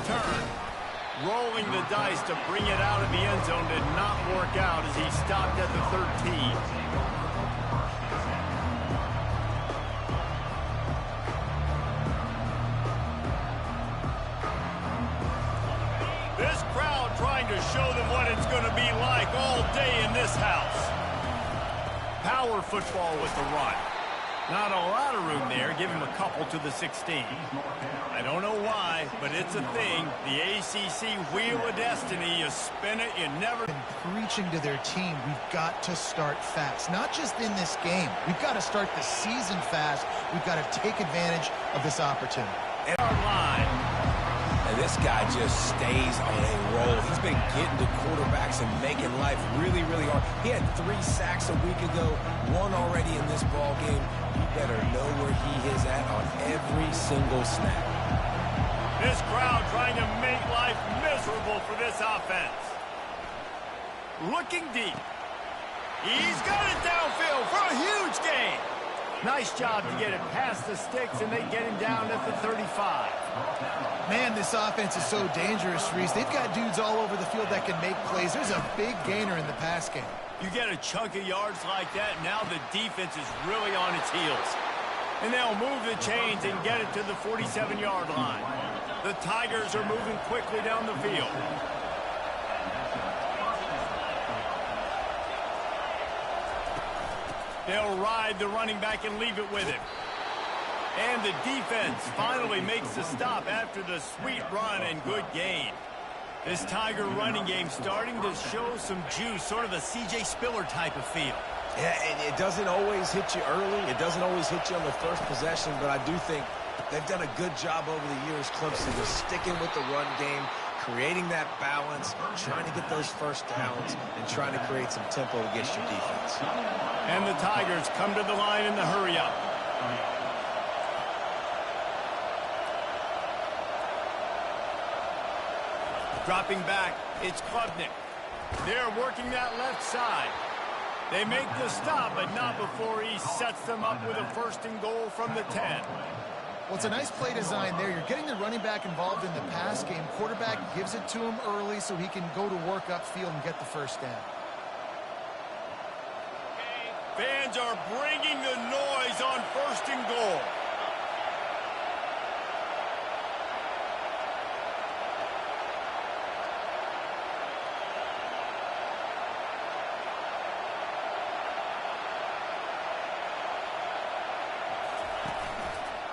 return. Rolling the dice to bring it out of the end zone did not work out as he stopped at the 13. This crowd trying to show them what it's going to be like all day in this house. Power football with the run. Not a lot of room there. Give him a couple to the 16. I don't know why, but it's a thing. The ACC Wheel of Destiny. You spin it, you never... Preaching to their team, we've got to start fast. Not just in this game. We've got to start the season fast. We've got to take advantage of this opportunity. And our line. And this guy just stays on a roll. He's been getting to quarterbacks and making life really, really hard. He had 3 sacks a week ago, 1 already in this ball game. You better know where he is at on every single snap. This crowd trying to make life miserable for this offense. Looking deep. He's got it downfield for a huge gain. Nice job to get it past the sticks, and they get him down at the 35. Man, this offense is so dangerous, Reese. They've got dudes all over the field that can make plays. There's a big gainer in the pass game. You get a chunk of yards like that, now the defense is really on its heels. And they'll move the chains and get it to the 47-yard line. The Tigers are moving quickly down the field. They'll ride the running back and leave it with him. And the defense finally makes the stop after the sweet run and good gain. This Tiger running game starting to show some juice, sort of a C.J. Spiller type of feel. Yeah, it doesn't always hit you early. It doesn't always hit you on the first possession, but I do think they've done a good job over the years, Clemson, of sticking with the run game, creating that balance, trying to get those first downs, and trying to create some tempo against your defense. And the Tigers come to the line in the hurry-up. Dropping back, it's Klubnik. They're working that left side. They make the stop, but not before he sets them up with a 1st and goal from the 10. Well, it's a nice play design there. You're getting the running back involved in the pass game. Quarterback gives it to him early so he can go to work upfield and get the 1st down. Fans are bringing the noise on 1st and goal.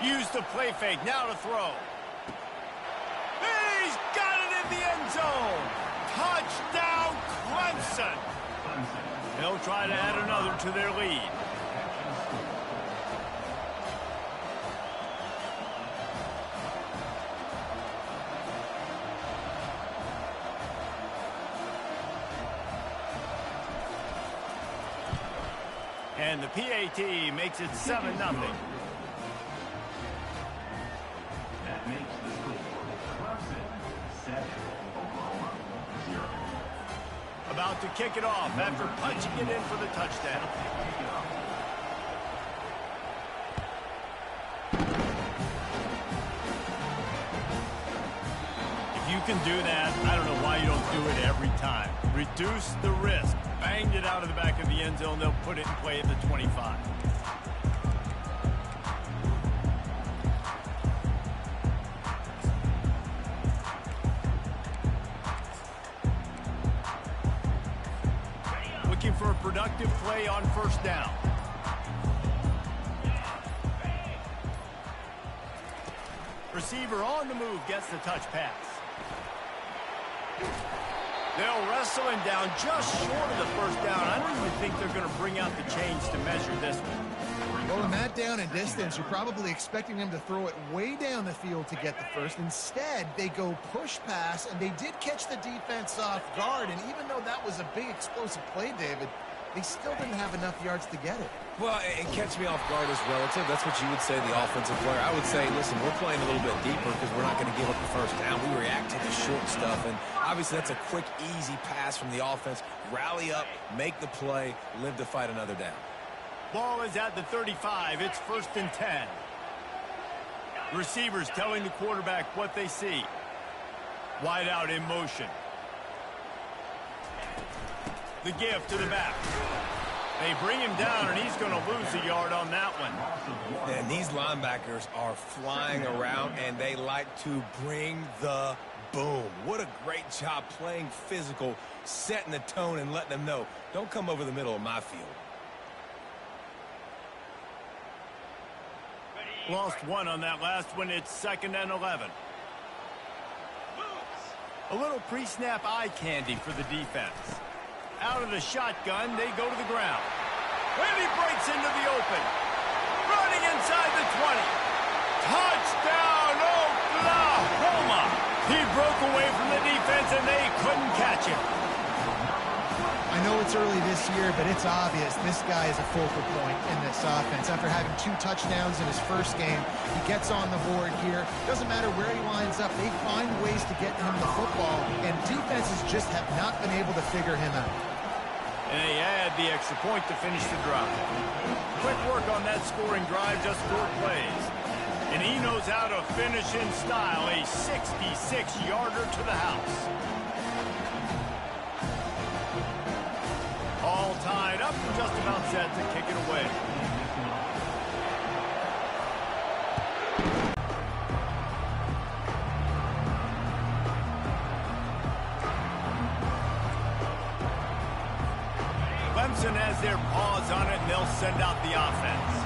Use the play fake, now to throw. He's got it in the end zone. Touchdown, Clemson. They'll try to add another to their lead. And the PAT makes it 7-0. About to kick it off after punching it in for the touchdown. If you can do that, I don't know why you don't do it every time. Reduce the risk. Banged it out of the back of the end zone. They'll put it in play at the 25. Looking for a productive play on 1st down. Receiver on the move gets the touch pass. They'll wrestle him down just short of the 1st down. I don't even think they're going to bring out the chains to measure this one. Well, in that down and distance, you're probably expecting them to throw it way down the field to get the 1st. Instead, they go push pass, and they did catch the defense off guard. And even though that was a big explosive play, David, they still didn't have enough yards to get it. Well, and catch me off guard is relative. That's what you would say, the offensive player. I would say, listen, we're playing a little bit deeper because we're not going to give up the 1st down. We react to the short stuff, and obviously that's a quick, easy pass from the offense. Rally up, make the play, live to fight another down. Ball is at the 35. It's 1st and 10. Receivers telling the quarterback what they see. Wide out in motion. The give to the back. They bring him down, and he's going to lose a yard on that one. And these linebackers are flying around, and they like to bring the boom. What a great job playing physical, setting the tone, and letting them know, don't come over the middle of my field. Lost one on that last one. It's 2nd and 11. A little pre-snap eye candy for the defense. Out of the shotgun, they go to the ground. And he breaks into the open. Running inside the 20. Touchdown, Oklahoma! He broke away from the defense, and they couldn't catch him. I know it's early this year, but it's obvious this guy is a focal point in this offense. After having 2 touchdowns in his first game, he gets on the board here. Doesn't matter where he lines up, they find ways to get him the football, and defenses just have not been able to figure him out. And they add the extra point to finish the drive. Quick work on that scoring drive, just 4 plays. And he knows how to finish in style, a 66-yarder to the house. All tied up, just about set to kick it away. Clemson has their paws on it, and they'll send out the offense.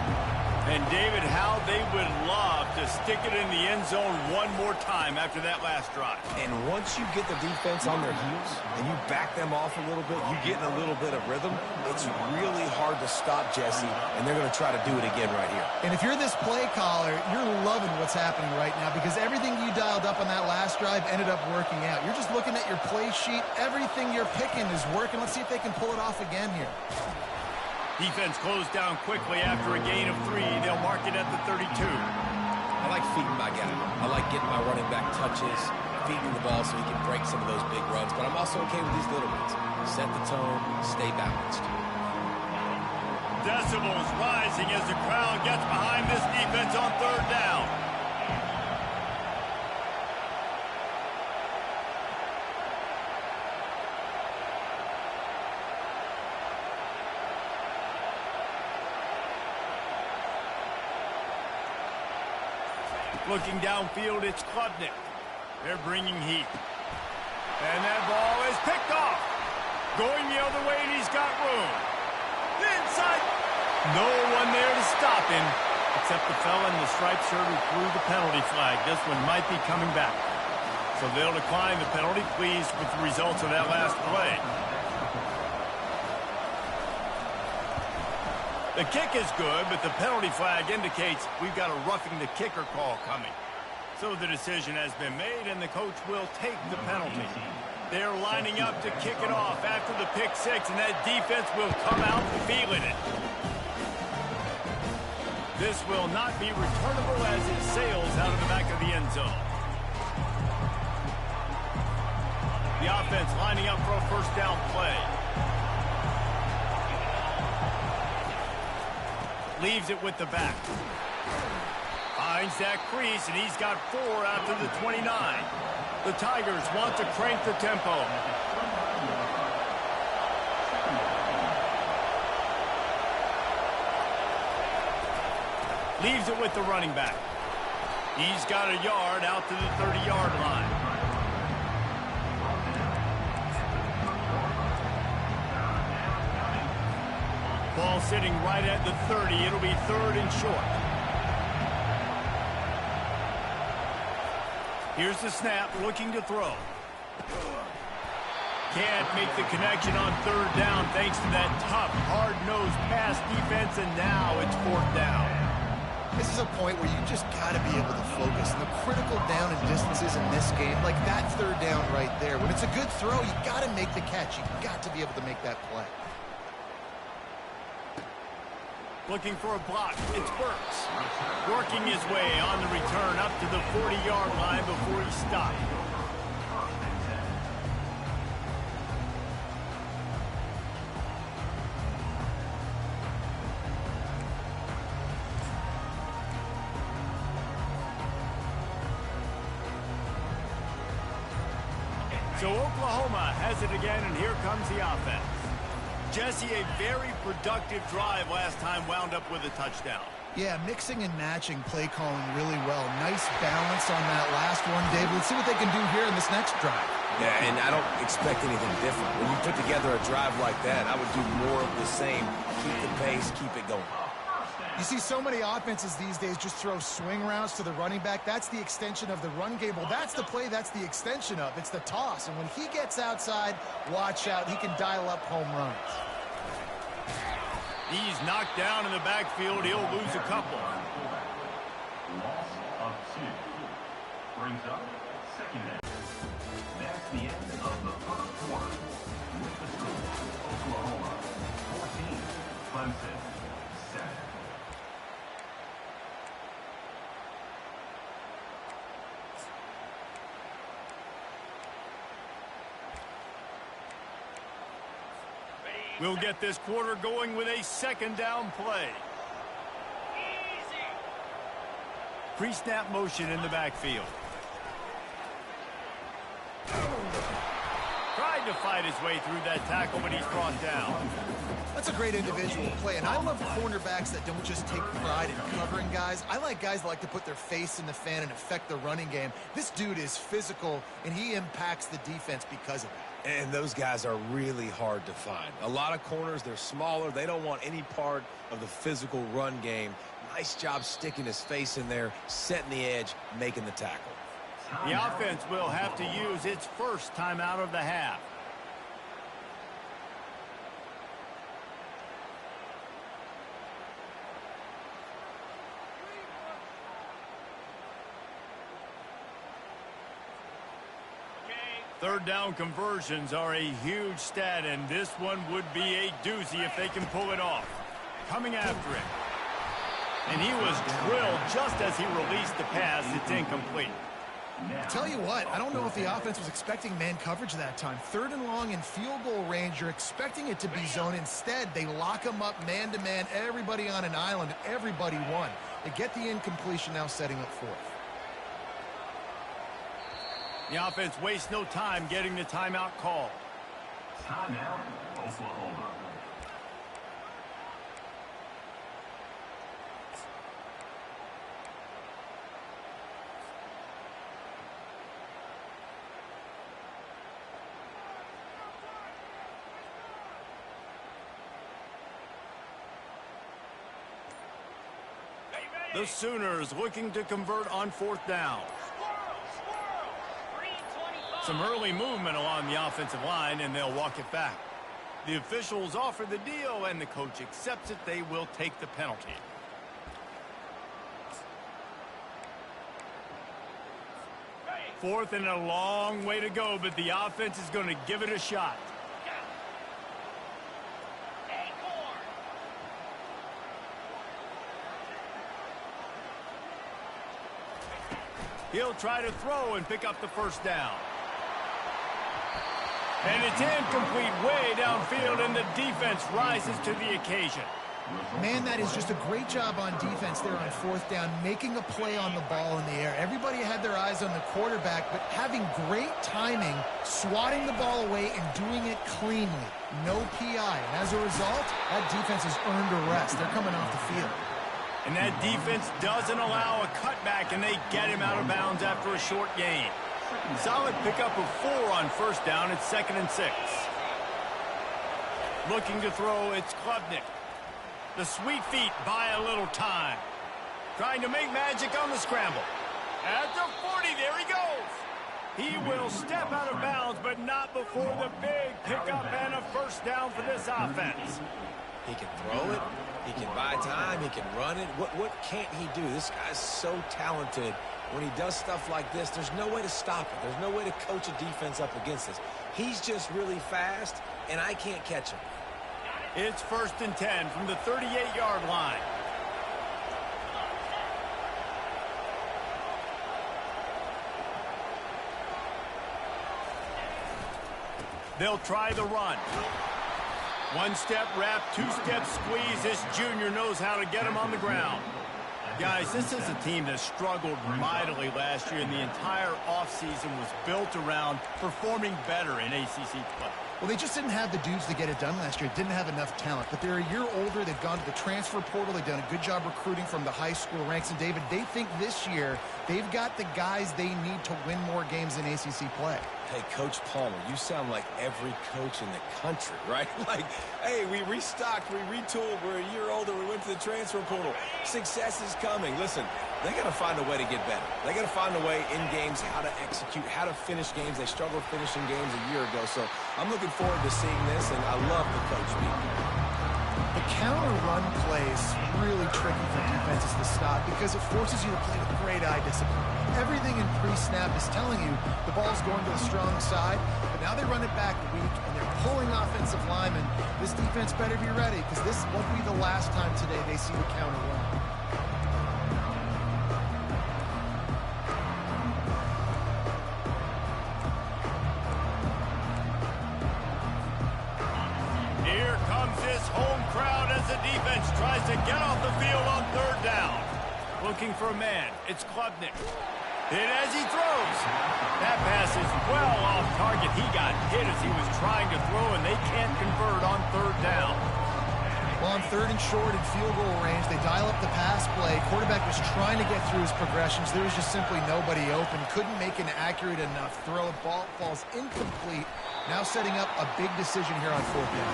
And, David, how they would love to stick it in the end zone one more time after that last drive. And once you get the defense on their heels and you back them off a little bit, you get in a little bit of rhythm, it's really hard to stop, Jesse, and they're going to try to do it again right here. And if you're this play caller, you're loving what's happening right now because everything you dialed up on that last drive ended up working out. You're just looking at your play sheet. Everything you're picking is working. Let's see if they can pull it off again here. Defense closed down quickly after a gain of 3. They'll mark it at the 32. I like feeding my guy. I like getting my running back touches, feeding the ball so he can break some of those big runs. But I'm also okay with these little ones. Set the tone, stay balanced. Decibels rising as the crowd gets behind this defense on 3rd down. Looking downfield, it's Klubnik. They're bringing heat. And that ball is picked off. Going the other way, and he's got room. Inside. No one there to stop him, except the fella in the striped shirt who threw the penalty flag. This one might be coming back. So they'll decline the penalty, pleased with the results of that last play. The kick is good, but the penalty flag indicates we've got a roughing the kicker call coming. So the decision has been made, and the coach will take the penalty. They're lining up to kick it off after the pick 6, and that defense will come out feeling it. This will not be returnable as it sails out of the back of the end zone. The offense lining up for a 1st down play. Leaves it with the back. Finds that crease, and he's got 4 after the 29. The Tigers want to crank the tempo. Leaves it with the running back. He's got a yard out to the 30-yard line. Ball sitting right at the 30. It'll be 3rd and short. Here's the snap, looking to throw. Can't make the connection on 3rd down thanks to that tough, hard-nosed pass defense, and now it's 4th down. This is a point where you just got to be able to focus. The critical down and distances in this game, like that 3rd down right there. When it's a good throw, you got to make the catch. You got to be able to make that play. Looking for a block. It's Burks. Working his way on the return up to the 40-yard line before he stopped. So Oklahoma has it again, and here comes the offense. Jesse, a very productive drive last time wound up with a touchdown. Yeah, mixing and matching play calling really well. Nice balance on that last one, Dave. Let's see what they can do here in this next drive. Yeah, and I don't expect anything different. When you put together a drive like that, I would do more of the same. Keep the pace, keep it going. You see so many offenses these days just throw swing routes to the running back. That's the extension of the run game. Well, that's the play that's the extension of. It's the toss. And when he gets outside, watch out. He can dial up home runs. He's knocked down in the backfield. He'll lose a couple. Loss of 2. Brings up second down. That's the end of the first quarter. With the score, Oklahoma 14, Clemson 7. We'll get this quarter going with a second down play. Pre-snap motion in the backfield. Tried to fight his way through that tackle, but he's brought down. That's a great individual play, and I love cornerbacks that don't just take pride in covering guys. I like guys that like to put their face in the fan and affect the running game. This dude is physical, and he impacts the defense because of that. And those guys are really hard to find. A lot of corners, they're smaller. They don't want any part of the physical run game. Nice job sticking his face in there, setting the edge, making the tackle. The offense will have to use its first timeout of the half. Third down conversions are a huge stat, and this one would be a doozy if they can pull it off. Coming after him. And he was drilled just as he released the pass. It's incomplete. I'll tell you what, I don't know if the offense was expecting man coverage that time. Third and long in field goal range, you're expecting it to be zone. Instead, they lock him up man-to-man, everybody on an island, everybody won. They get the incompletion, now setting up fourth. The offense wastes no time getting the timeout call. Timeout, Oklahoma. The Sooners looking to convert on fourth down. Some early movement along the offensive line, and they'll walk it back. The officials offer the deal, and the coach accepts it. They will take the penalty. Fourth and a long way to go, but the offense is going to give it a shot. He'll try to throw and pick up the first down. And it's incomplete way downfield, and the defense rises to the occasion. Man, that is just a great job on defense there on fourth down, making a play on the ball in the air. Everybody had their eyes on the quarterback, but having great timing, swatting the ball away, and doing it cleanly. No PI. And as a result, that defense has earned a rest. They're coming off the field. And that defense doesn't allow a cutback, and they get him out of bounds after a short gain. Solid pickup of 4 on first down. It's 2nd and 6. Looking to throw, it's Klubnik. The sweet feet buy a little time. Trying to make magic on the scramble. At the 40, there he goes. He will step out of bounds, but not before the big pickup and a first down for this offense. He can throw it. He can buy time. He can run it. What can't he do? This guy's so talented. When he does stuff like this, there's no way to stop it. There's no way to coach a defense up against this. He's just really fast, and I can't catch him. It's 1st and 10 from the 38-yard line. They'll try the run. One-step wrap, two-step squeeze. This junior knows how to get him on the ground. Guys, this is a team that struggled mightily last year, and the entire offseason was built around performing better in ACC play. Well, they just didn't have the dudes to get it done last year. Didn't have enough talent. But they're a year older. They've gone to the transfer portal. They've done a good job recruiting from the high school ranks. And, David, they think this year they've got the guys they need to win more games in ACC play. Hey, Coach Palmer, you sound like every coach in the country, right? Like, hey, we restocked, we retooled, we're a year older, we went to the transfer portal. Success is coming. Listen, they got to find a way to get better. They got to find a way in games how to execute, how to finish games. They struggled finishing games a year ago, so I'm looking forward to seeing this, and I love the coach speaking. The counter run plays really tricky for defenses to stop because it forces you to play with great eye discipline. Everything in pre-snap is telling you the ball's going to the strong side, but now they run it back weak, and they're pulling offensive linemen. This defense better be ready because this won't be the last time today they see the counter run. Here comes his home crowd as the defense tries to get off the field on third down. Looking for a man. It's Klubnik. Hit as he throws. That pass is well off target. He got hit as he was trying to throw, and they can't convert on third down. Well, on third and short in field goal range, they dial up the pass play. Quarterback was trying to get through his progressions. There was just simply nobody open. Couldn't make an accurate enough throw. Ball falls incomplete. Now setting up a big decision here on fourth down.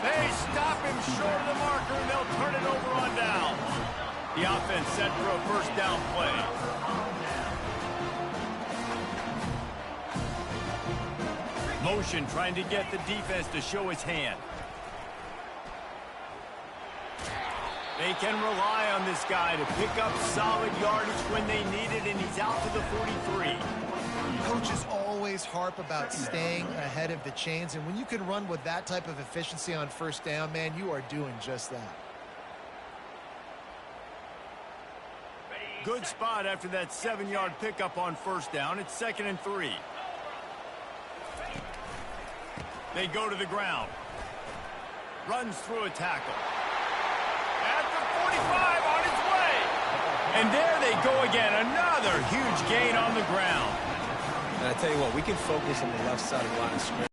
They stop him short of the marker, and they'll turn it over on down. The offense set for a first down play. Motion trying to get the defense to show his hand. They can rely on this guy to pick up solid yardage when they need it, and he's out to the 43. Coaches always harp about staying ahead of the chains, and when you can run with that type of efficiency on first down, man, you are doing just that. Good spot after that 7-yard pickup on first down. It's 2nd and 3. They go to the ground. Runs through a tackle. At the 45 on his way. And there they go again. Another huge gain on the ground. And I tell you what, we can focus on the left side of the line of scrimmage.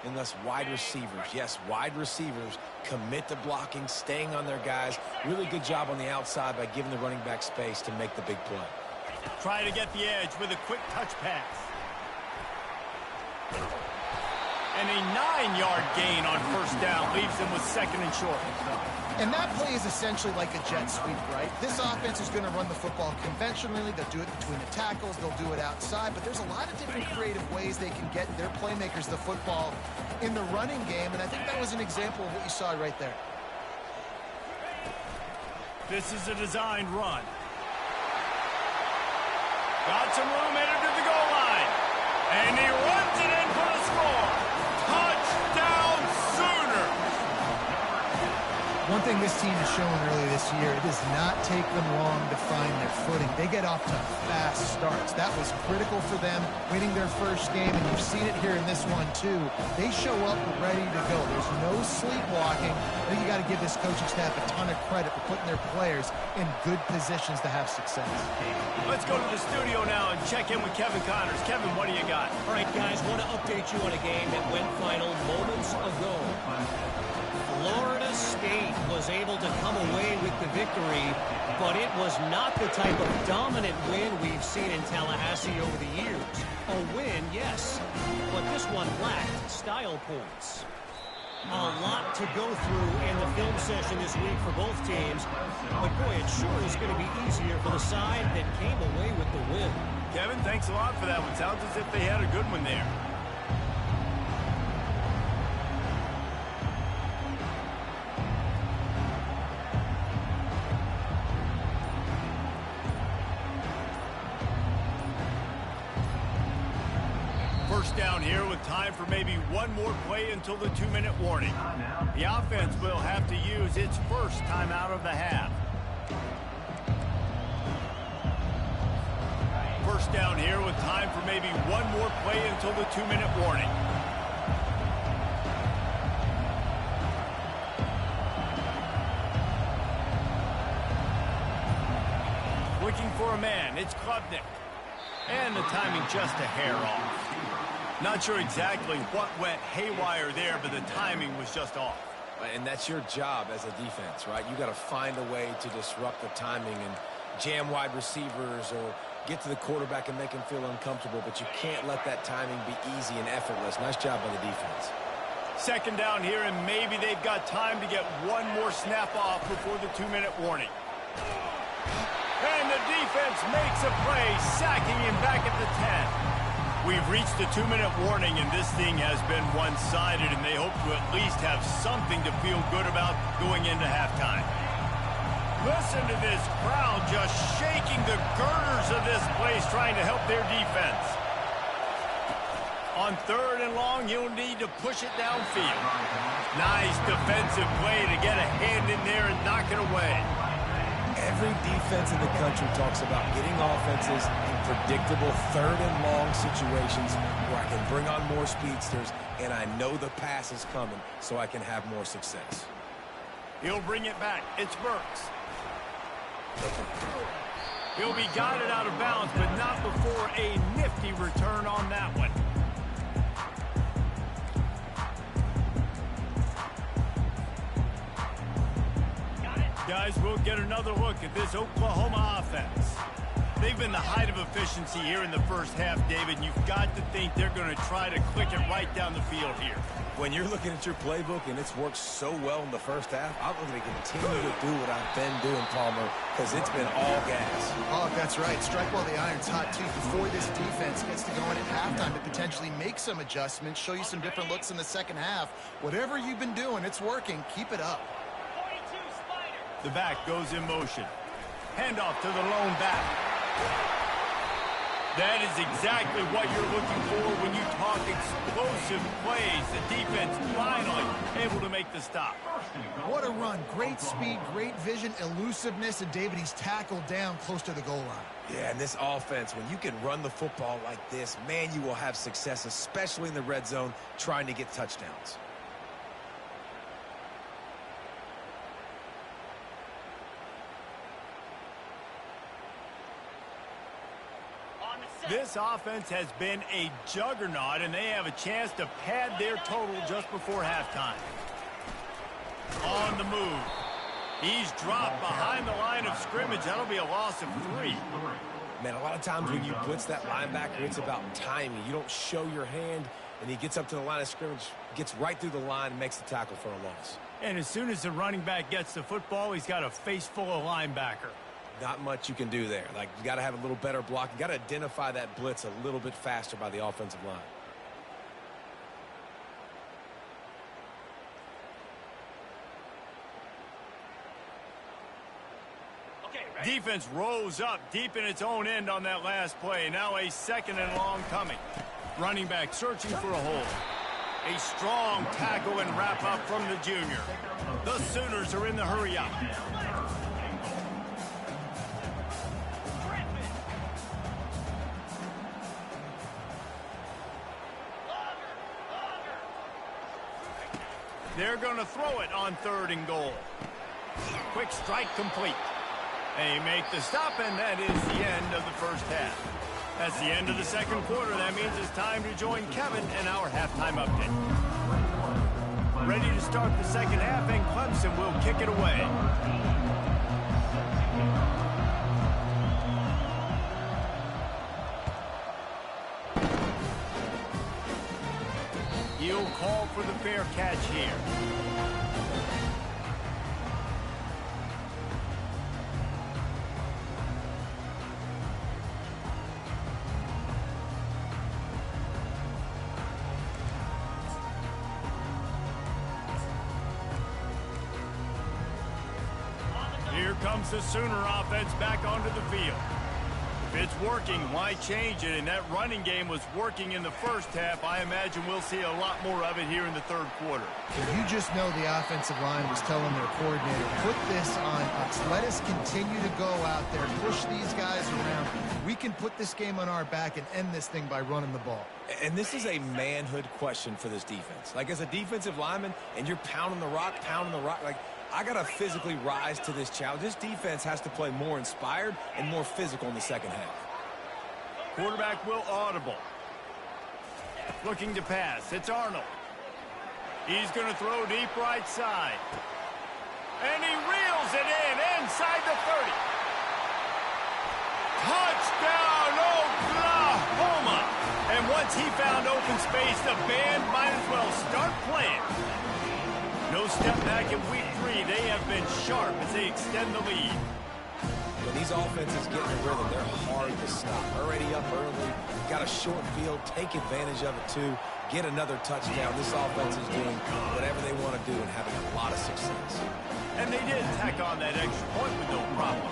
And thus wide receivers, yes, wide receivers commit to blocking, staying on their guys. Really good job on the outside by giving the running back space to make the big play. Try to get the edge with a quick touch pass. And a 9-yard gain on first down leaves them with 2nd and short. And that play is essentially like a jet sweep, right? This offense is going to run the football conventionally. They'll do it between the tackles. They'll do it outside. But there's a lot of different creative ways they can get their playmakers the football in the running game. And I think that was an example of what you saw right there. This is a designed run. Got some room headed to the goal line. And he runs it in for the score. Touchdown Sooners! One thing this team has shown earlier this year, it does not take them long to find their footing. They get off to fast starts. That was critical for them winning their first game, and you've seen it here in this one too. They show up ready to go. There's no sleepwalking. I think you got to give this coaching staff a ton of credit for putting their players in good positions to have success. Let's go to the studio now and check in with Kevin Connors. Kevin, what do you got? All right, guys, want to update you on a game that went final moments ago. Florida State was able to come away with the victory, but it was not the type of dominant win we've seen in Tallahassee over the years. A win, yes, but this one lacked style points. A lot to go through in the film session this week for both teams, but boy, it sure is going to be easier for the side that came away with the win. Kevin, thanks a lot for that one. Sounds as if they had a good one there. First down here with time for maybe one more play until the 2-minute warning. The offense will have to use its first timeout of the half. First down here with time for maybe one more play until the 2-minute warning. looking for a man. It's Klubnik. And the timing just a hair off. Not sure exactly what went haywire there, but the timing was just off. And that's your job as a defense, right? You got to find a way to disrupt the timing and jam wide receivers or get to the quarterback and make him feel uncomfortable, but you can't let that timing be easy and effortless. Nice job by the defense. Second down here, and maybe they've got time to get one more snap off before the 2-minute warning. And the defense makes a play, sacking him back at the 10. We've reached the 2-minute warning, and this thing has been one-sided, and they hope to at least have something to feel good about going into halftime. Listen to this crowd just shaking the girders of this place, trying to help their defense. On 3rd and long, he'll need to push it downfield. Nice defensive play to get a hand in there and knock it away. Every defense in the country talks about getting offenses in predictable 3rd and long situations where I can bring on more speedsters and I know the pass is coming so I can have more success. He'll bring it back. It's Burks. He'll be guided out of bounds, but not before a nifty return on that one. Guys, we'll get another look at this Oklahoma offense. They've been the height of efficiency here in the first half, David, and you've got to think they're going to try to click it right down the field here. When you're looking at your playbook and it's worked so well in the first half, I'm going to continue to do what I've been doing, Palmer, because it's been all gas. Oh, that's right. Strike while the iron's hot, too, before this defense gets to go in at halftime to potentially make some adjustments, show you some different looks in the second half. Whatever you've been doing, it's working. Keep it up. The back goes in motion. Handoff to the lone back. That is exactly what you're looking for when you talk explosive plays. The defense finally able to make the stop. What a run. Great speed, great vision, elusiveness, and David, he's tackled down close to the goal line. Yeah, and this offense, when you can run the football like this, man, you will have success, especially in the red zone, trying to get touchdowns. This offense has been a juggernaut, and they have a chance to pad their total just before halftime. On the move. He's dropped behind the line of scrimmage. That'll be a loss of 3. Man, a lot of times when you blitz that linebacker, it's about timing. You don't show your hand, and he gets up to the line of scrimmage, gets right through the line, and makes the tackle for a loss. And as soon as the running back gets the football, he's got a face full of linebacker. Not much you can do there. Like, you got to have a little better block. You got to identify that blitz a little bit faster by the offensive line. Defense rose up deep in its own end on that last play. Now a 2nd and long coming. Running back searching for a hole. A strong tackle and wrap up from the junior. The Sooners are in the hurry up. They're going to throw it on 3rd and goal. Quick strike complete. They make the stop, and that is the end of the first half. That's the end of the second quarter. That means it's time to join Kevin in our halftime update. Ready to start the second half, and Clemson will kick it away. He'll call for the fair catch here. Here comes the Sooner offense back onto the field. If it's working, why change it? And that running game was working in the first half. I imagine we'll see a lot more of it here in the third quarter. You just know the offensive line was telling their coordinator, put this on us. Let us continue to go out there, push these guys around. We can put this game on our back and end this thing by running the ball. And this is a manhood question for this defense. Like, as a defensive lineman, and you're pounding the rock, like, I got to physically rise to this challenge. This defense has to play more inspired and more physical in the second half. Quarterback will audible. Looking to pass. It's Arnold. He's going to throw deep right side. And he reels it in inside the 30. Touchdown, Oklahoma! And once he found open space, the band might as well start playing. No step back in week 3. They have been sharp as they extend the lead. When these offenses get in a rhythm, they're hard to stop. Already up early, got a short field, take advantage of it too, get another touchdown. This offense is doing whatever they want to do and having a lot of success. And they did tack on that extra point with no problem.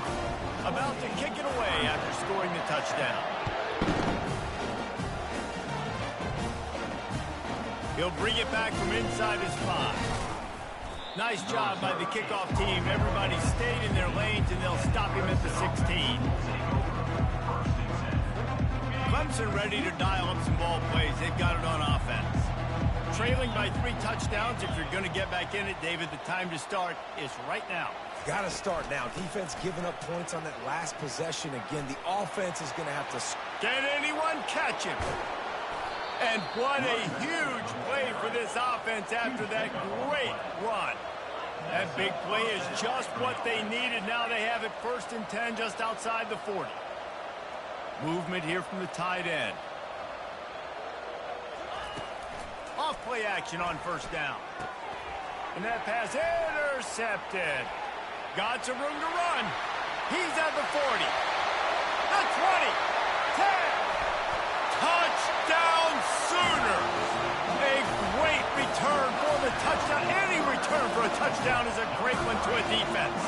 About to kick it away after scoring the touchdown. He'll bring it back from inside his 5. Nice job by the kickoff team. Everybody stayed in their lanes, and they'll stop him at the 16. Clemson ready to dial up some ball plays. They've got it on offense. Trailing by 3 touchdowns. If you're going to get back in it, David, the time to start is right now. Got to start now. Defense giving up points on that last possession. Again, the offense is going to have to... Can anyone catch him? And what a huge play for this offense after that great run. That big play is just what they needed. Now they have it 1st and 10 just outside the 40. Movement here from the tight end. Off play action on 1st down. And that pass intercepted. Got some room to run. He's at the 40. The 20. 10. Touchdown Sooners! A great return for the touchdown. Any return for a touchdown is a great one to a defense.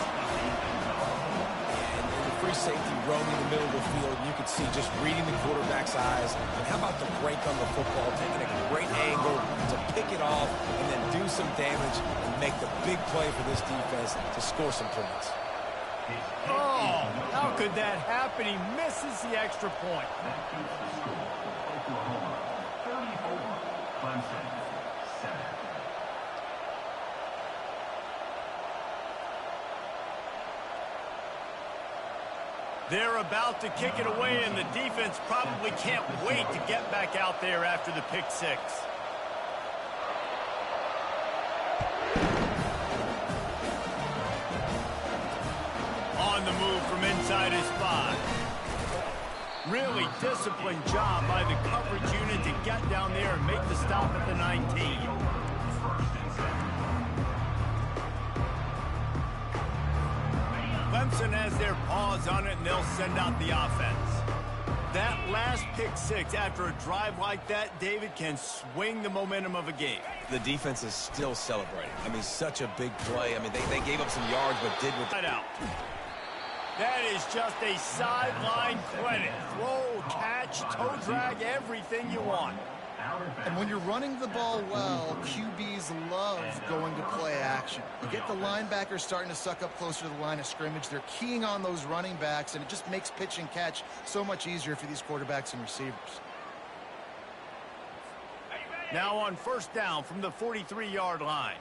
And the free safety roaming the middle of the field, you can see just reading the quarterback's eyes. And how about the break on the football, taking a great angle to pick it off and then do some damage and make the big play for this defense to score some points. Oh, how could that happen? He misses the extra point. Oklahoma 34, Clemson 7. They're about to kick it away, and the defense probably can't wait to get back out there after the pick 6. On the move from inside his 5. Really disciplined job by the coverage unit to get down there and make the stop at the 19. Clemson has their paws on it, and they'll send out the offense. That last pick 6 after a drive like that, David, can swing the momentum of a game. The defense is still celebrating. I mean, such a big play. I mean, they gave up some yards, but did what... Right out. That is just a sideline credit. Throw, catch, toe drag, everything you want. And when you're running the ball well, QBs love going to play action. You get the linebackers starting to suck up closer to the line of scrimmage. They're keying on those running backs, and it just makes pitch and catch so much easier for these quarterbacks and receivers. Now on 1st down from the 43-yard line.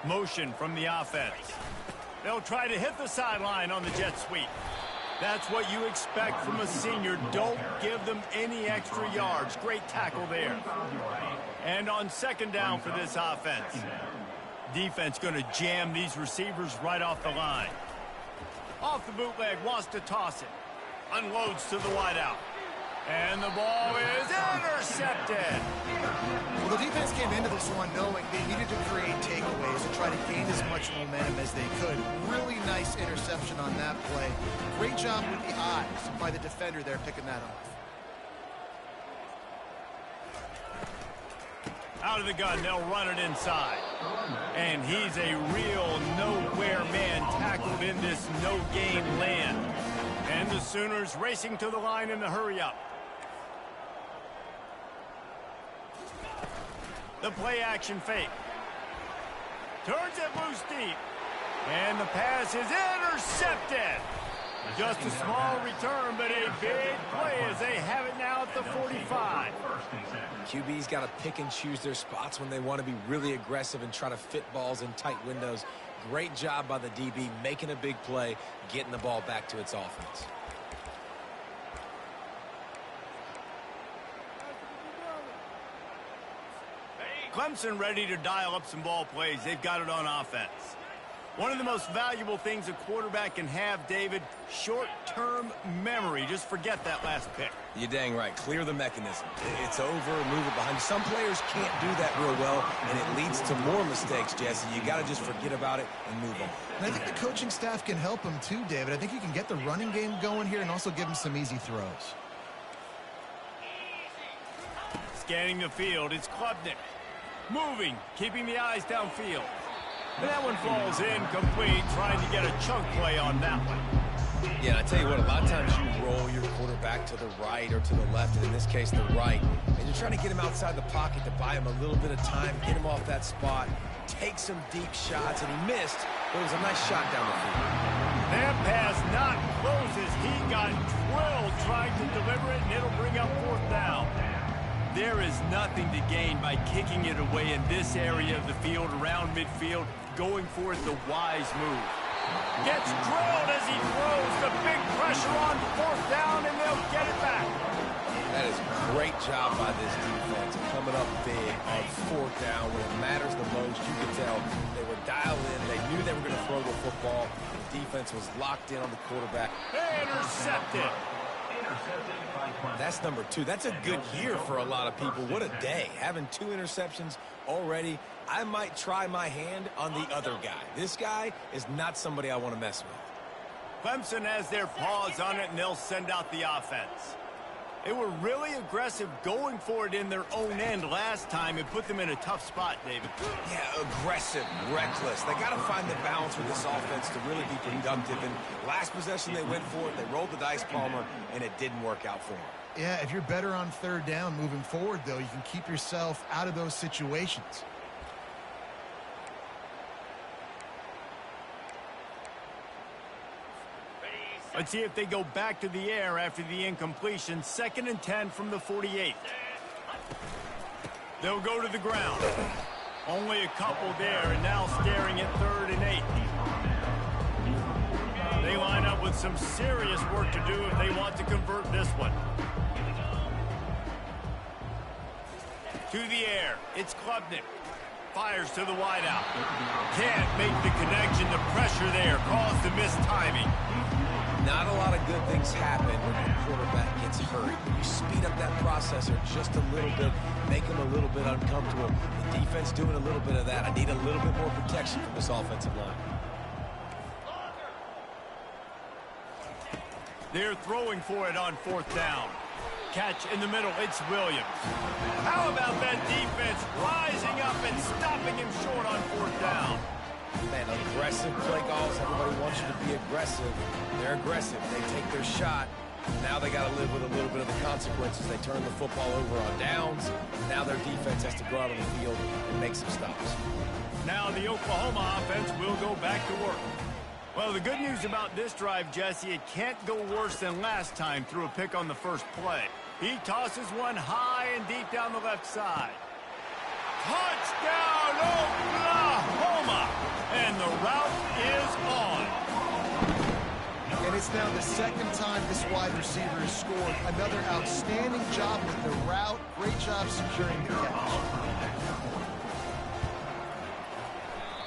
Motion from the offense. They'll try to hit the sideline on the jet sweep. That's what you expect from a senior. Don't give them any extra yards. Great tackle there. And on 2nd down for this offense. Defense going to jam these receivers right off the line. Off the bootleg, wants to toss it. Unloads to the wideout. And the ball is intercepted. Well, the defense came into this one knowing they needed to create takeaways and try to gain as much momentum as they could. Really nice interception on that play. Great job with the eyes by the defender there picking that off. Out of the gun, they'll run it inside. And he's a real nowhere man tackled in this no-gain land. And the Sooners racing to the line in the hurry-up. The play-action fake. Turns it loose deep. And the pass is intercepted. Just a small return, but a big play as they have it now at the 45. QB's got to pick and choose their spots when they want to be really aggressive and try to fit balls in tight windows. Great job by the DB making a big play, getting the ball back to its offense. Clemson ready to dial up some ball plays. They've got it on offense. One of the most valuable things a quarterback can have, David, short-term memory. Just forget that last pick. You're dang right. Clear the mechanism. It's over, move it behind you. Some players can't do that real well, and it leads to more mistakes, Jesse. You got to just forget about it and move on. And I think the coaching staff can help him too, David. I think you can get the running game going here and also give him some easy throws. Scanning the field, it's Klubnik. Moving, keeping the eyes downfield. And that one falls incomplete, trying to get a chunk play on that one. Yeah, and I tell you what, a lot of times you roll your quarterback to the right or to the left, and in this case, the right, and you're trying to get him outside the pocket to buy him a little bit of time, get him off that spot, take some deep shots, and he missed, but it was a nice shot down the field. That pass not close as he got drilled trying to deliver it, and it'll bring up fourth down. There is nothing to gain by kicking it away in this area of the field, around midfield, going for it the wise move. Gets drilled as he throws the big pressure on fourth down, and they'll get it back. That is a great job by this defense, coming up big on fourth down when it matters the most. You can tell they were dialed in. They knew they were going to throw the football. The defense was locked in on the quarterback. Intercepted. That's number 2. That's a good year for a lot of people. What a day. Having 2 interceptions already. I might try my hand on the other guy. This guy is not somebody I want to mess with. Clemson has their paws on it, and they'll send out the offense. They were really aggressive going for it in their own end last time and put them in a tough spot, David. Yeah, aggressive, reckless. They got to find the balance with this offense to really be productive. And last possession they went for it. They rolled the dice, Palmer, and it didn't work out for them. Yeah, if you're better on third down moving forward, though, you can keep yourself out of those situations. Let's see if they go back to the air after the incompletion. 2nd and 10 from the 48. They'll go to the ground. Only a couple there, and now staring at 3rd and 8. They line up with some serious work to do if they want to convert this one. To the air, it's Klubnik. Fires to the wideout. Can't make the connection. The pressure there caused the missed timing. Not a lot of good things happen when your quarterback gets hurt. You speed up that processor just a little bit, make him a little bit uncomfortable. The defense doing a little bit of that. I need a little bit more protection from this offensive line. They're throwing for it on 4th down. Catch in the middle, it's Williams. How about that defense rising up and stopping him short on 4th down? Man, aggressive play calls. Everybody wants you to be aggressive. They're aggressive. They take their shot. Now they got to live with a little bit of the consequences. They turn the football over on downs. Now their defense has to go out on the field and make some stops. Now the Oklahoma offense will go back to work. Well, the good news about this drive, Jesse, it can't go worse than last time through a pick on the first play. He tosses one high and deep down the left side. Touchdown, Oklahoma! And the route is on. And it's now the 2nd time this wide receiver has scored. Another outstanding job with the route. Great job securing the catch.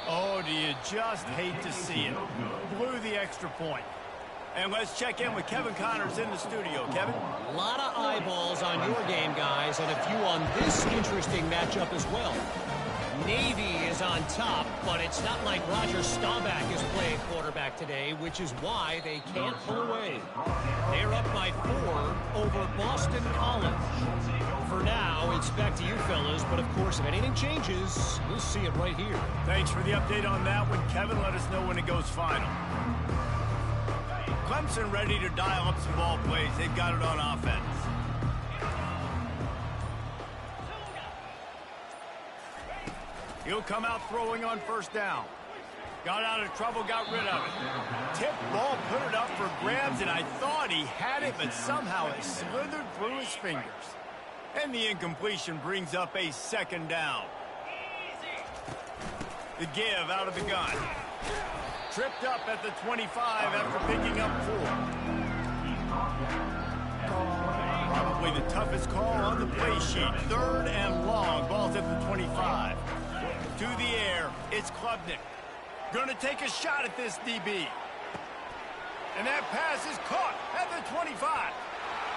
Oh, do you just hate to see it? Blew the extra point. And let's check in with Kevin Connors in the studio. Kevin? A lot of eyeballs on your game, guys, and a few on this interesting matchup as well. Navy is on top, but it's not like Roger Staubach is playing quarterback today, which is why they can't pull away. They're up by 4 over Boston College. For now, it's back to you fellas, but of course, if anything changes, we'll see it right here. Thanks for the update on that one, Kevin. Let us know when it goes final. Clemson ready to dial up some ball plays. They've got it on offense. He'll come out throwing on 1st down. Got out of trouble, got rid of it. Tip ball, put it up for grabs, and I thought he had it, but somehow it slithered through his fingers. And the incompletion brings up a second down. The give out of the gun. Tripped up at the 25 after picking up 4. Probably the toughest call on the play sheet. 3rd and long. Ball's at the 25. To the air, it's Klubnik. Going to take a shot at this DB. And that pass is caught at the 25.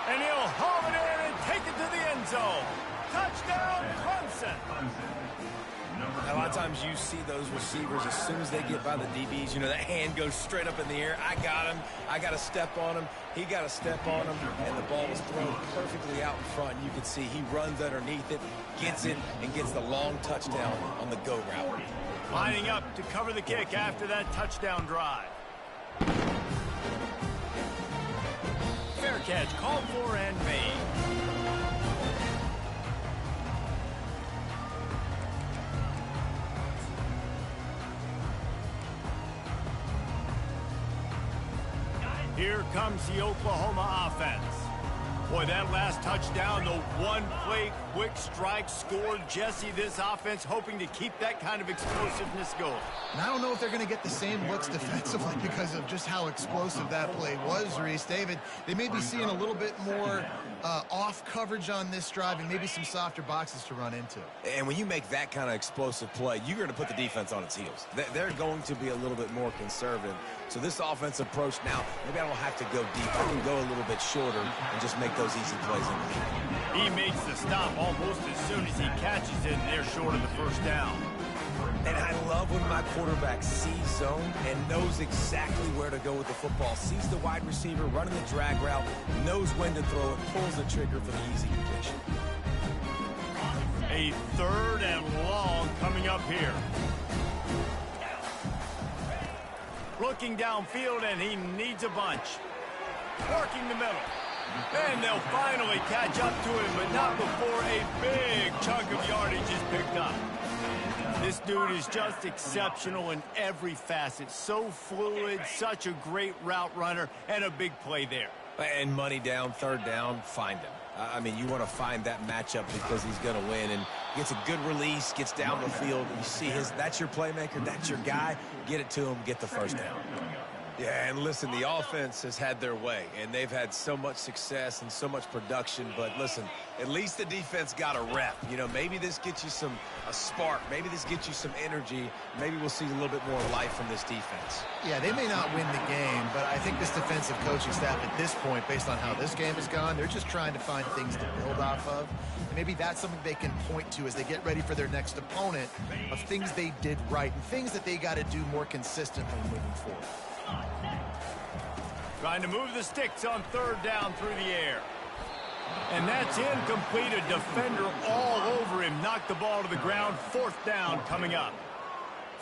And he'll haul it in and take it to the end zone. Touchdown, Clemson. A lot of times you see those receivers, as soon as they get by the DBs, you know, that hand goes straight up in the air. I got him. I got to step on him. He got to step on him. And the ball was thrown perfectly out in front. You can see he runs underneath it, gets it, and gets the long touchdown on the go route. Lining up to cover the kick after that touchdown drive. Fair catch, called for and made. Here comes the Oklahoma offense. Boy, that last touchdown, the one-play quick strike scored. Jesse, this offense hoping to keep that kind of explosiveness going. And I don't know if they're going to get the same looks defensively because of just how explosive that play was, Reese. David, they may be seeing a little bit more off coverage on this drive and maybe some softer boxes to run into. And when you make that kind of explosive play, you're going to put the defense on its heels. They're going to be a little bit more conservative. So this offensive approach now, maybe I don't have to go deep. I can go a little bit shorter and just make those easy plays. He makes the stop almost as soon as he catches it, and they're short of the first down. And I love when my quarterback sees zone and knows exactly where to go with the football. Sees the wide receiver running the drag route, knows when to throw it, pulls the trigger for the easy completion. A 3rd and long coming up here. Looking downfield, and he needs a bunch. Working the middle. And they'll finally catch up to him, but not before a big chunk of yardage is picked up. This dude is just exceptional in every facet. So fluid, such a great route runner, and a big play there. And money down, 3rd down, find him. I mean, you want to find that matchup because he's going to win. And gets a good release, gets down the field. You see that's your playmaker, that's your guy. Get it to him, get the first down. Yeah, and listen, the offense has had their way, and they've had so much success and so much production. But listen, at least the defense got a rep. You know, maybe this gets you a spark. Maybe this gets you some energy. Maybe we'll see a little bit more life from this defense. Yeah, they may not win the game, but I think this defensive coaching staff at this point, based on how this game has gone, they're just trying to find things to build off of. And maybe that's something they can point to as they get ready for their next opponent of things they did right and things that they got to do more consistently moving forward. Trying to move the sticks on 3rd down through the air. And that's incomplete. A defender all over him. Knocked the ball to the ground. 4th down coming up.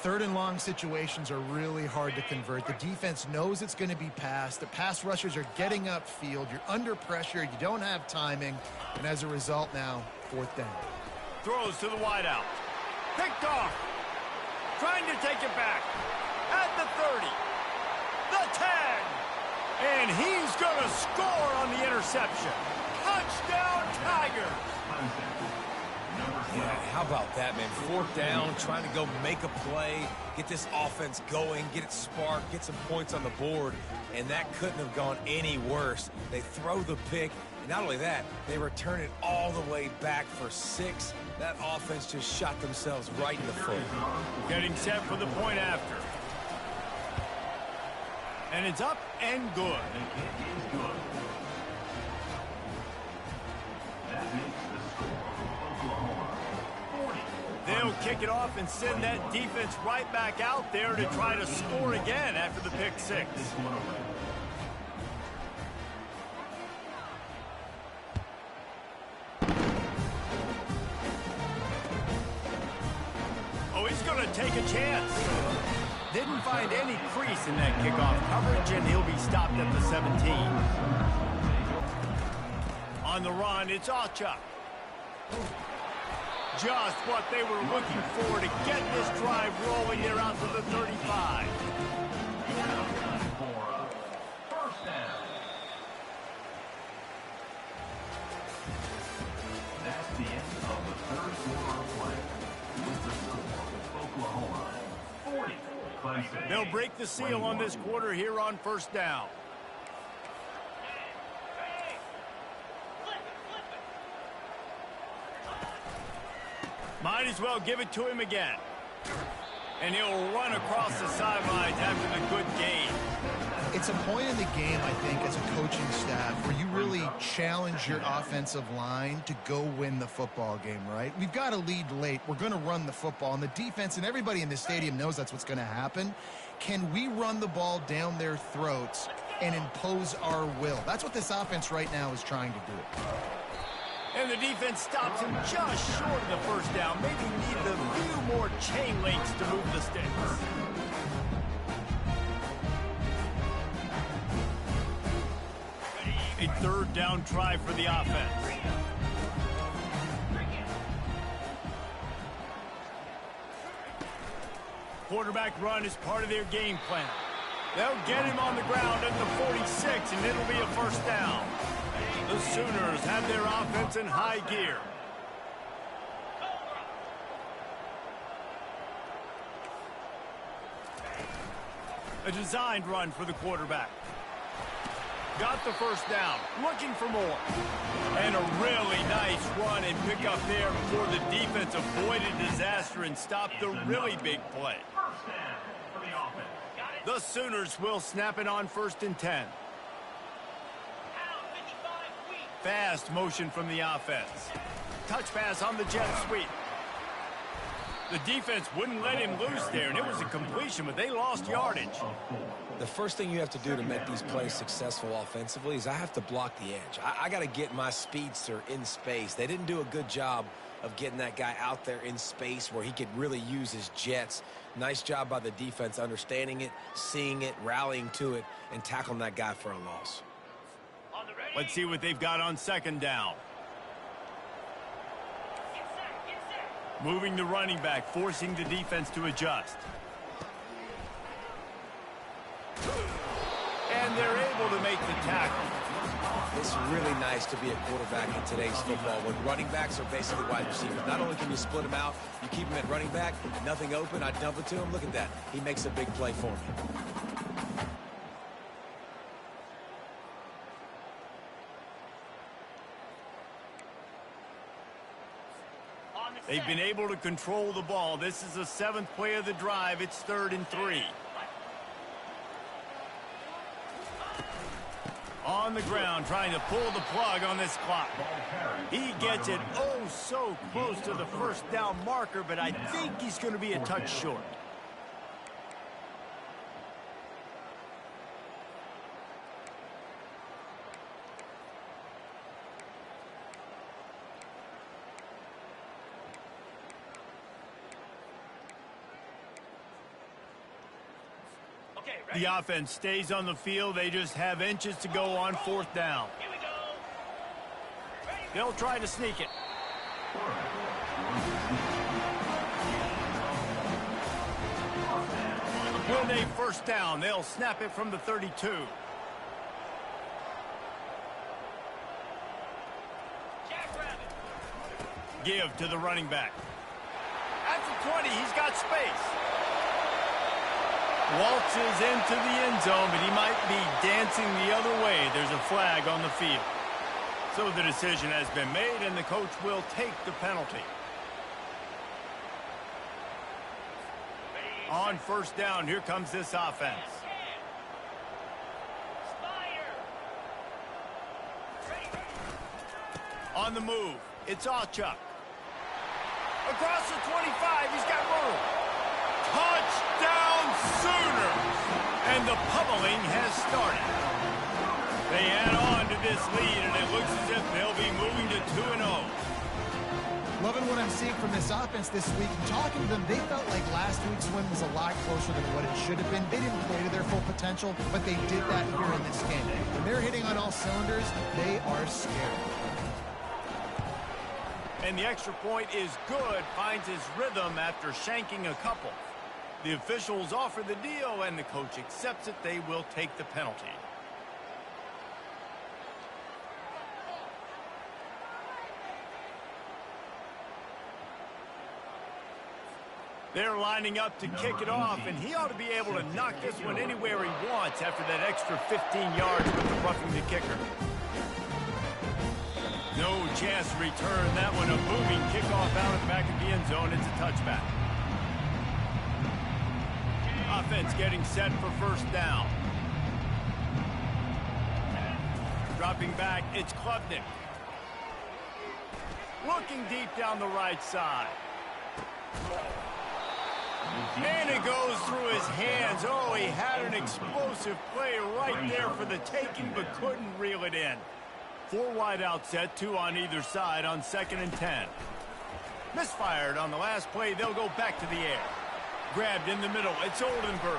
3rd and long situations are really hard to convert. The defense knows it's going to be passed. The pass rushers are getting upfield. You're under pressure. You don't have timing. And as a result now, 4th down. Throws to the wideout. Picked off. Trying to take it back. At the 30. The 10. And he's going to score on the interception. Touchdown, Tigers. Yeah, how about that, man? 4th down, trying to go make a play, get this offense going, get it sparked, get some points on the board, and that couldn't have gone any worse. They throw the pick, and not only that, they return it all the way back for 6. That offense just shot themselves right in the foot. Getting set for the point after. And it's up and good. It is good. That makes the score Oklahoma 40. They'll kick it off and send that defense right back out there to try to score again after the pick 6. Oh, he's going to take a chance. Didn't find any crease in that kickoff coverage, and he'll be stopped at the 17. On the run, it's Achuk. just what they were looking for to get this drive rolling there out to the 35. First down. That's the end of the third quarter of play. With the score, Oklahoma 40, Clemson. They'll break the seal on this quarter here on first down. Might as well give it to him again. And he'll run across the sidelines after the good gain. It's a point in the game, I think, as a coaching staff where you really challenge your offensive line to go win the football game, right? We've got to lead late. We're going to run the football. And the defense and everybody in the stadium knows that's what's going to happen. Can we run the ball down their throats and impose our will? That's what this offense right now is trying to do. And the defense stops him just short of the first down. Maybe needed a few more chain links to move the sticks. A third down try for the offense. Quarterback run is part of their game plan. They'll get him on the ground at the 46, and it'll be a first down. The Sooners have their offense in high gear. A designed run for the quarterback. Got the first down, looking for more. And a really nice run and pick up there before the defense avoided disaster and stopped the really big play. First down for the offense. The Sooners will snap it on 1st and 10. Fast motion from the offense. Touch pass on the jet sweep. The defense wouldn't let him loose there, and it was a completion, but they lost yardage. The first thing you have to do to make these plays successful offensively is I have to block the edge. I got to get my speedster in space. They didn't do a good job of getting that guy out there in space where he could really use his jets. Nice job by the defense understanding it, seeing it, rallying to it, and tackling that guy for a loss. Let's see what they've got on 2nd down. Moving the running back, forcing the defense to adjust. And they're able to make the tackle. It's really nice to be a quarterback in today's football when running backs are basically wide receivers. Not only can you split them out, you keep them at running back, nothing open, I dump it to him. Look at that. He makes a big play for me. They've been able to control the ball. This is the 7th play of the drive. It's 3rd and 3. On the ground, trying to pull the plug on this clock. He gets it oh so close to the first down marker, but I think he's going to be a touch short. The offense stays on the field. They just have inches to go on 4th down. They'll try to sneak it. When they first down, they'll snap it from the 32. Give to the running back. At the 20, he's got space. Waltzes into the end zone, but he might be dancing the other way. There's a flag on the field. So the decision has been made, and the coach will take the penalty. On 1st down, here comes this offense. On the move, it's Allchuck. Across the 25, he's got room. Touchdown Sooners! And the pummeling has started. They add on to this lead, and it looks as if they'll be moving to 2-0. Loving what I'm seeing from this offense this week. Talking to them, they felt like last week's win was a lot closer than what it should have been. They didn't play to their full potential, but they did that here in this game. When they're hitting on all cylinders, they are scared. And the extra point is good, finds his rhythm after shanking a couple. The officials offer the deal, and the coach accepts it. They will take the penalty. They're lining up to kick it off, and he ought to be able to knock this one anywhere he wants after that extra 15 yards with the roughing the kicker. No chance to return that one. A moving kickoff out of the back of the end zone. It's a touchback. Offense getting set for first down. Dropping back, it's Klubnik. Looking deep down the right side. And it goes through his hands. Oh, he had an explosive play right there for the taking, but couldn't reel it in. 4 wide out set, 2 on either side on 2nd and 10. Misfired on the last play. They'll go back to the air. Grabbed in the middle. It's Oldenburg.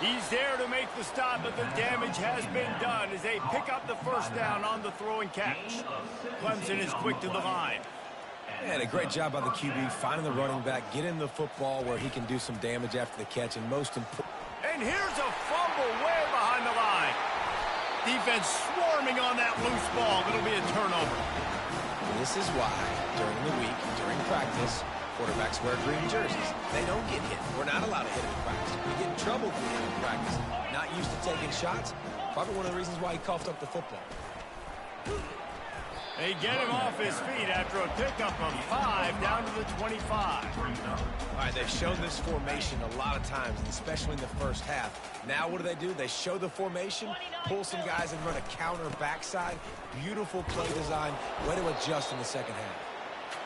He's there to make the stop, but the damage has been done as they pick up the first down on the throw and catch. Clemson is quick to the line. And a great job by the QB, finding the running back, getting the football where he can do some damage after the catch, and most important. And here's a fumble way behind the line. Defense swarming on that loose ball. It'll be a turnover. This is why, during the week, during practice, quarterbacks wear green jerseys. They don't get hit. We're not allowed to hit him in practice. We get in trouble for hitting in practice. Not used to taking shots. Probably one of the reasons why he coughed up the football. They get him off his feet after a pickup of 5 down to the 25. All right, they've shown this formation a lot of times, and especially in the first half. Now what do? They show the formation, pull some guys and run a counter backside. Beautiful play design. Way to adjust in the second half.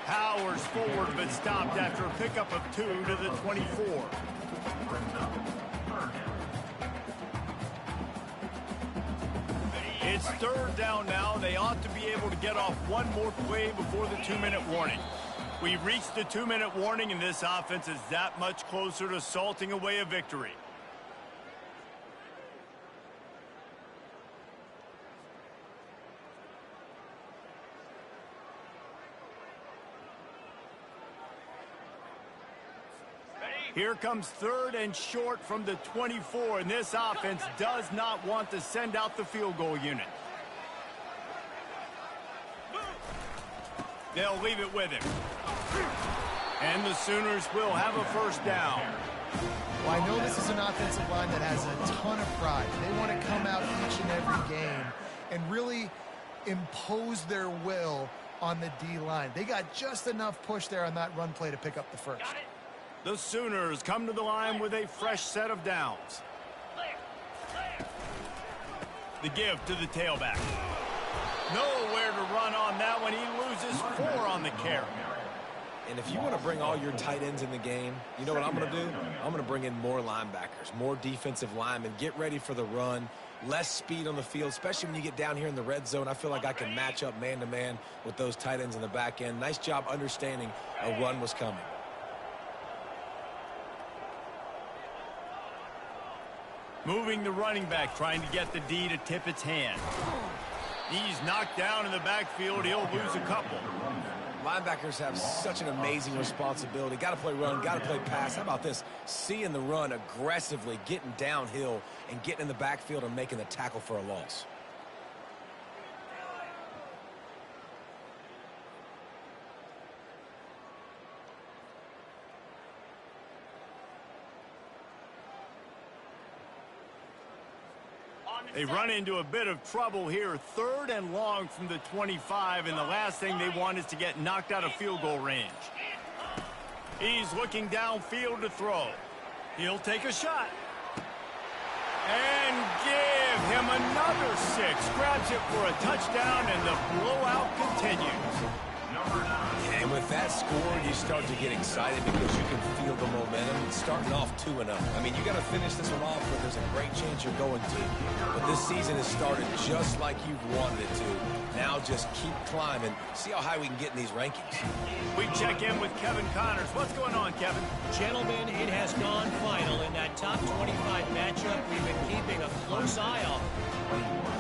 Powers forward, but stopped after a pickup of 2 to the 24. It's 3rd down now. They ought to be able to get off one more play before the 2-minute warning. We've reached the 2-minute warning, and this offense is that much closer to salting away a victory. Here comes 3rd and short from the 24, and this offense does not want to send out the field goal unit. They'll leave it with him. And the Sooners will have a first down. Well, I know this is an offensive line that has a ton of pride. They want to come out each and every game and really impose their will on the D-line. They got just enough push there on that run play to pick up the first. The Sooners come to the line with a fresh set of downs. The give to the tailback. Nowhere to run on that one. He loses 4 on the carry. And if you want to bring all your tight ends in the game, you know what I'm going to do? I'm going to bring in more linebackers, more defensive linemen, get ready for the run, less speed on the field, especially when you get down here in the red zone. I feel like I can match up man-to-man with those tight ends in the back end. Nice job understanding a run was coming. Moving the running back, trying to get the D to tip its hand. He's knocked down in the backfield. He'll lose a couple. Linebackers have such an amazing responsibility. Got to play run, got to play pass. How about this? Seeing the run aggressively, getting downhill, and getting in the backfield and making the tackle for a loss. They run into a bit of trouble here. 3rd and long from the 25, and the last thing they want is to get knocked out of field goal range. He's looking downfield to throw. He'll take a shot. And give him another 6. Grabs it for a touchdown, and the blowout continues. And with that score, you start to get excited because you can feel the momentum. It's starting off 2-0. I mean, you got to finish this one off where there's a great chance you're going to. But this season has started just like you've wanted it to. Now just keep climbing. See how high we can get in these rankings. We check in with Kevin Connors. What's going on, Kevin? Gentlemen, it has gone final in that top 25 matchup. We've been keeping a close eye on.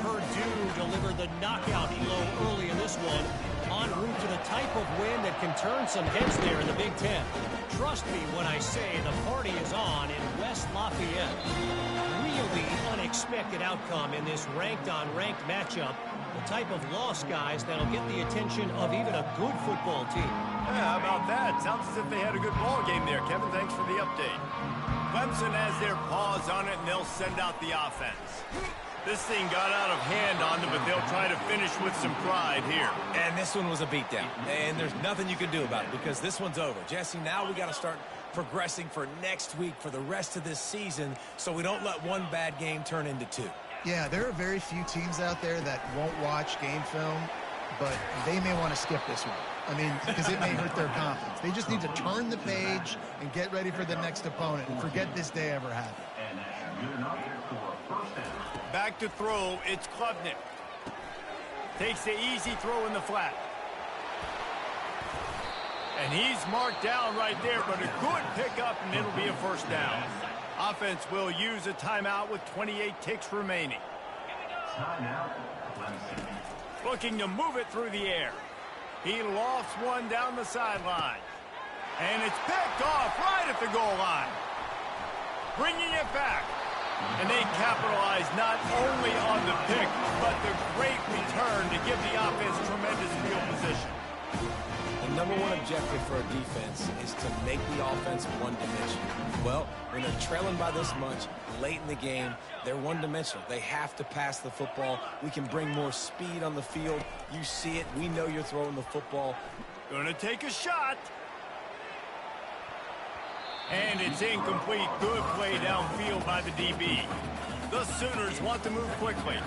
Purdue delivered the knockout blow early in this one. en route to the type of win that can turn some heads there in the Big Ten. Trust me when I say the party is on in West Lafayette. Really unexpected outcome in this ranked-on-ranked matchup. The type of loss, guys, that'll get the attention of even a good football team. Yeah, how about that? Sounds as if they had a good ball game there. Kevin, thanks for the update. Clemson has their paws on it, and they'll send out the offense. This thing got out of hand on them, but they'll try to finish with some pride here. And this one was a beatdown. And there's nothing you can do about it because this one's over. Jesse, now we got to start progressing for next week for the rest of this season so we don't let one bad game turn into two. Yeah, there are very few teams out there that won't watch game film, but they may want to skip this one. I mean, because it may hurt their confidence. They just need to turn the page and get ready for the next opponent and forget this day ever happened. And that's good enough for a first down. Back to throw, it's Klubnik. Takes the easy throw in the flat. And he's marked down right there, but a good pickup, and it'll be a first down. Offense will use a timeout with 28 ticks remaining. Timeout, Clemson. Looking to move it through the air. He lofts one down the sideline. And it's picked off right at the goal line. Bringing it back. And they capitalize not only on the pick, but the great return to give the offense tremendous field position. The number one objective for a defense is to make the offense one-dimensional. Well, when they're trailing by this much late in the game, they're one-dimensional. They have to pass the football. We can bring more speed on the field. You see it. We know you're throwing the football. Gonna take a shot. And it's incomplete. Good play downfield by the DB. The Sooners want to move quickly.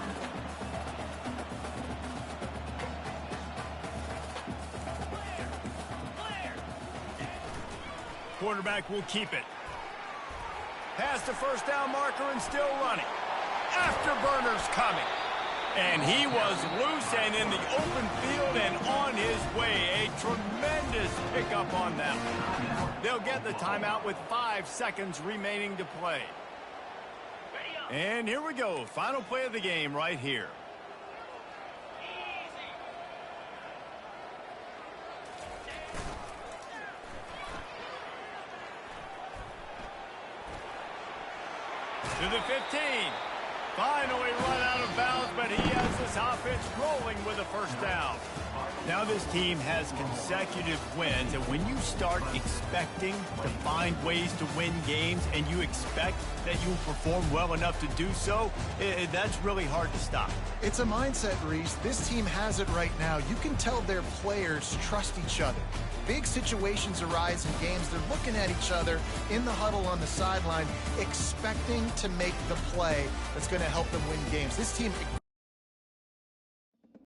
Quarterback will keep it. Past the first down marker and still running. Afterburner's coming. And he was loose and in the open field and on his way. A tremendous pickup on them. They'll get the timeout with 5 seconds remaining to play. And here we go. Final play of the game right here. To the 15. Finally run out of bounds, but he has this offense rolling with a first down. Now this team has consecutive wins, and when you start expecting to find ways to win games and you expect that you'll perform well enough to do so, that's really hard to stop. It's a mindset, Reese. This team has it right now. You can tell their players trust each other. Big situations arise in games. They're looking at each other in the huddle on the sideline, expecting to make the play that's going to help them win games. This team